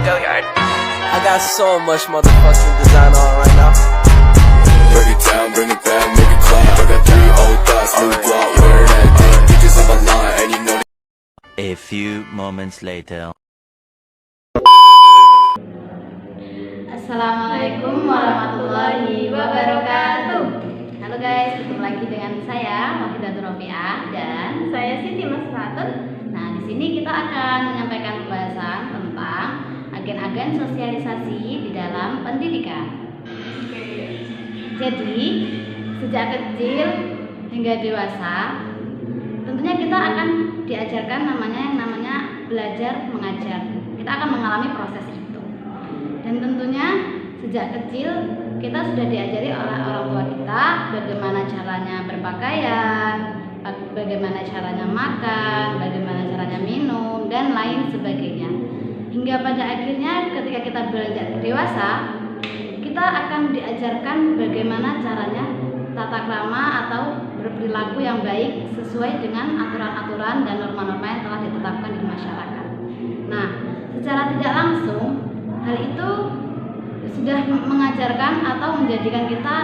I got so much motherfucking design on right now. Break it down, bring it back, make it clap. I got 3 old thoughts, new block, where that thing. Bitches on my line, and you know. A few moments later. Assalamualaikum warahmatullahi wabarakatuh. Halo guys, ketemu lagi dengan saya Wahidatul Rofiah dan saya Siti Masratun. Nah, di sini kita akan menyampaikan pembahasan tentang agen-agen sosialisasi di dalam pendidikan. Jadi, sejak kecil hingga dewasa, tentunya kita akan diajarkan yang namanya belajar mengajar. Kita akan mengalami proses itu. Dan tentunya sejak kecil kita sudah diajari oleh orang tua kita bagaimana caranya berpakaian, bagaimana caranya makan, bagaimana caranya minum, dan lain sebagainya. Hingga pada akhirnya ketika kita beranjak dewasa, kita akan diajarkan bagaimana caranya tata krama atau berperilaku yang baik sesuai dengan aturan-aturan dan norma-norma yang telah ditetapkan di masyarakat. Nah, secara tidak langsung hal itu sudah mengajarkan atau menjadikan kita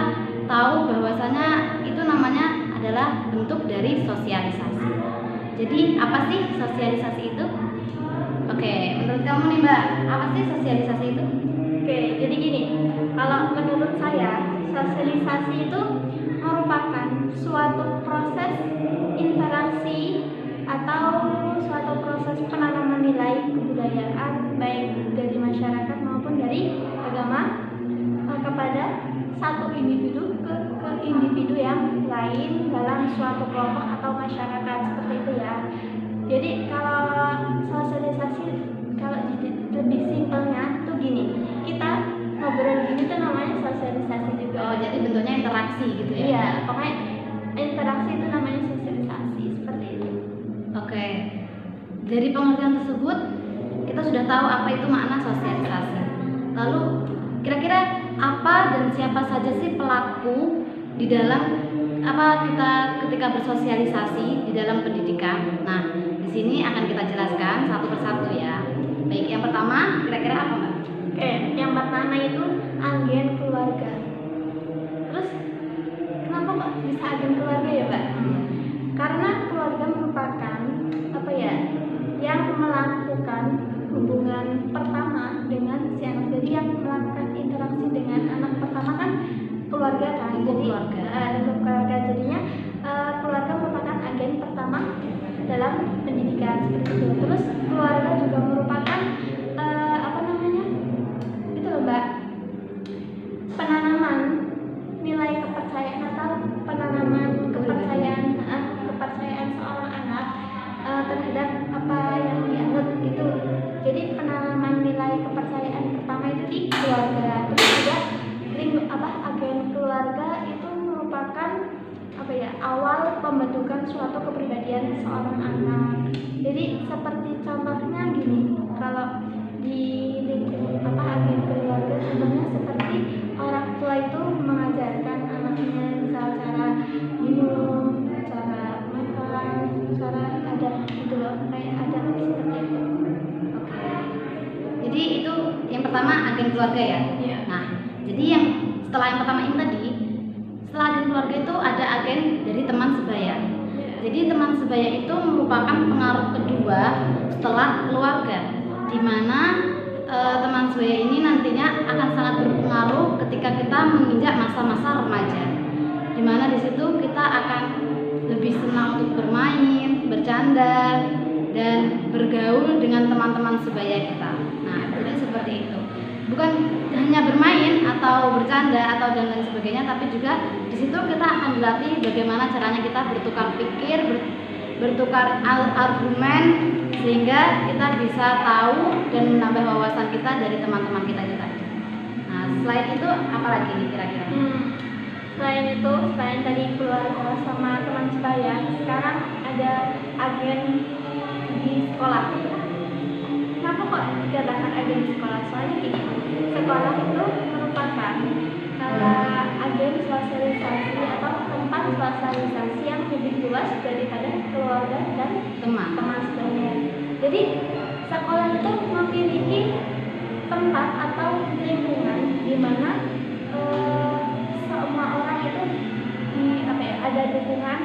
tahu bahwasanya itu namanya adalah bentuk dari sosialisasi. Jadi apa sih sosialisasi itu? Oke, menurut kamu nih Mbak, apa sih sosialisasi itu? Oke, jadi gini, kalau menurut saya sosialisasi itu merupakan suatu proses interaksi atau suatu proses penanaman nilai kebudayaan baik dari masyarakat maupun dari agama kepada satu individu ke individu yang lain dalam suatu kelompok atau masyarakat, seperti itu ya. Jadi kalau sosialisasi, kalau lebih simpelnya tuh gini, kita ngobrol gini tuh namanya sosialisasi juga. Oh, jadi bentuknya interaksi gitu ya? Iya, pokoknya interaksi itu namanya sosialisasi, seperti itu. Oke, dari pengertian tersebut kita sudah tahu apa itu makna sosialisasi. Lalu kira-kira apa dan siapa saja sih pelaku di dalam kita ketika bersosialisasi di dalam pendidikan? Nah, di sini akan kita jelaskan satu persatu ya. Baik, yang pertama kira-kira apa Mbak? Oke, yang pertama itu agen keluarga. Terus kenapa kok bisa agen keluarga ya Mbak? Karena keluarga merupakan yang melakukan hubungan pertama dengan si anak. Jadi yang melakukan interaksi dengan anak pertama kan keluarga kan. Jadi keluarga jadinya keluarga merupakan agen pertama dalam pendidikan, seperti itu. Terus keluarga juga merupakan itu loh Mbak, penanaman nilai kepercayaan atau penanaman kepercayaan seorang anak terhadap apa yang dianut itu. Jadi penanaman nilai kepercayaan pertama itu di keluarga. Terus juga agen keluarga itu merupakan awal pembentukan suatu kepribadian seorang anak. Jadi seperti contohnya gini, kalau di lingkup agen keluarga sebenarnya seperti orang tua itu mengajarkan anaknya misal cara minum, cara makan, cara ada gitu loh, kayak ada seperti itu. Oke. Jadi itu yang pertama agen keluarga ya? Iya. Nah, jadi yang setelah yang pertama ini tadi, setelah agen keluarga itu ada agen dari teman sebaya. Jadi teman sebaya itu merupakan pengaruh kedua setelah keluarga, di mana teman sebaya ini nantinya akan sangat berpengaruh ketika kita menginjak masa-masa remaja, di mana di situ kita akan lebih senang untuk bermain, bercanda, dan bergaul dengan teman-teman sebaya kita. Nah, jadi seperti itu. Bukan hanya bermain atau bercanda atau dan lain sebagainya, tapi juga di situ kita akan dilatih bagaimana caranya kita bertukar pikir, bertukar argumen, sehingga kita bisa tahu dan menambah wawasan kita dari teman-teman kita juga. Nah, selain itu apa lagi nih kira-kira? Selain tadi keluarga sama teman sebaya, sekarang ada agen di sekolah. Kenapa kok dikatakan agen di sekolah? Soalnya gini, sekolah itu merupakan agen sosialisasi atau tempat sosialisasi yang lebih luas daripada keluarga dan teman sebaya. Jadi sekolah itu memiliki tempat atau lingkungan di mana semua orang itu ada dukungan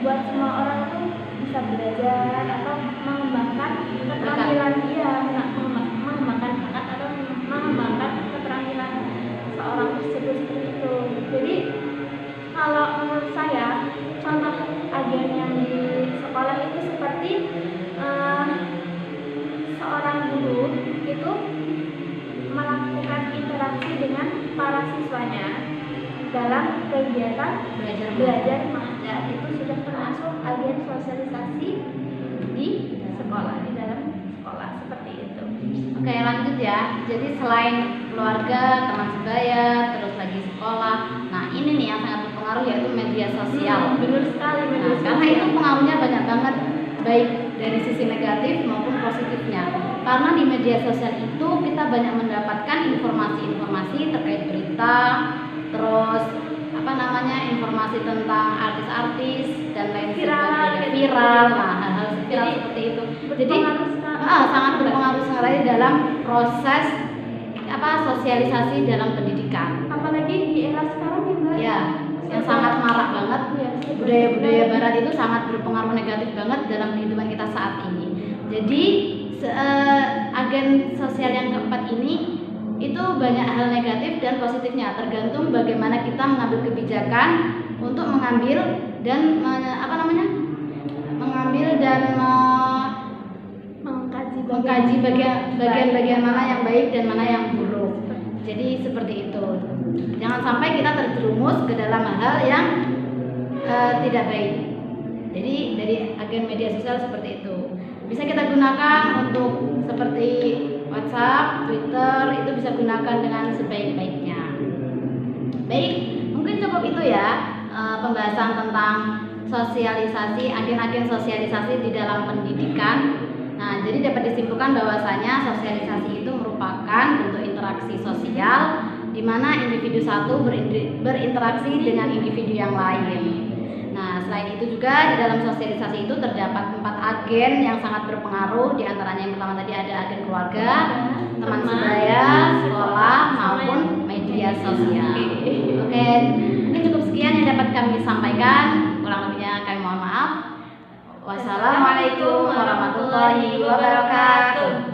buat semua orang itu bisa belajar atau mengembangkan keterampilan dia, mengembangkan bakat atau mengembangkan keterampilan seorang tersebut seperti itu. Jadi kalau menurut saya contoh agen yang di sekolah itu seperti seorang guru itu melakukan interaksi dengan para siswanya dalam kegiatan belajar mengajar. Itu sudah termasuk agen sosialisasi di sekolah, di dalam sekolah seperti itu. Oke, lanjut ya. Jadi selain keluarga, teman sebaya, terus lagi sekolah, nah ini nih yang sangat berpengaruh yaitu media sosial. Benar sekali, Nah, karena itu pengaruhnya banyak banget, baik dari sisi negatif maupun positifnya. Karena di media sosial itu kita banyak mendapatkan informasi-informasi terkait berita, terus informasi tentang artis-artis dan lain sebagainya, viral, nah hal-hal viral seperti itu. Jadi sangat berpengaruh sekali dalam proses sosialisasi dalam pendidikan. Apalagi di era sekarang ya Mbak. Ya, yang sangat marak banget. Budaya-budaya barat itu sangat berpengaruh negatif banget dalam kehidupan kita saat ini. Jadi agen sosial yang keempat ini itu banyak hal negatif dan positifnya, tergantung bagaimana kita mengambil kebijakan untuk mengambil dan mengkaji bagian-bagian mana yang baik dan mana yang buruk. Jadi seperti itu. Jangan sampai kita terjerumus ke dalam hal yang tidak baik. Jadi dari agen media sosial seperti itu bisa kita gunakan untuk seperti WhatsApp, Twitter, itu bisa gunakan dengan sebaik-baiknya. Baik, mungkin cukup itu ya pembahasan tentang sosialisasi, agen-agen sosialisasi di dalam pendidikan. Nah, jadi dapat disimpulkan bahwasanya sosialisasi itu merupakan bentuk interaksi sosial di mana individu satu berinteraksi dengan individu yang lain. Nah, selain itu juga di dalam sosialisasi itu terdapat 4 agen yang sangat berpengaruh. Di antaranya yang pertama tadi ada agen keluarga, teman sebaya, sekolah, maupun media sosial. Oke, ini cukup sekian yang dapat kami sampaikan. Kurang lebihnya kami mohon maaf. Wassalamualaikum warahmatullahi wabarakatuh.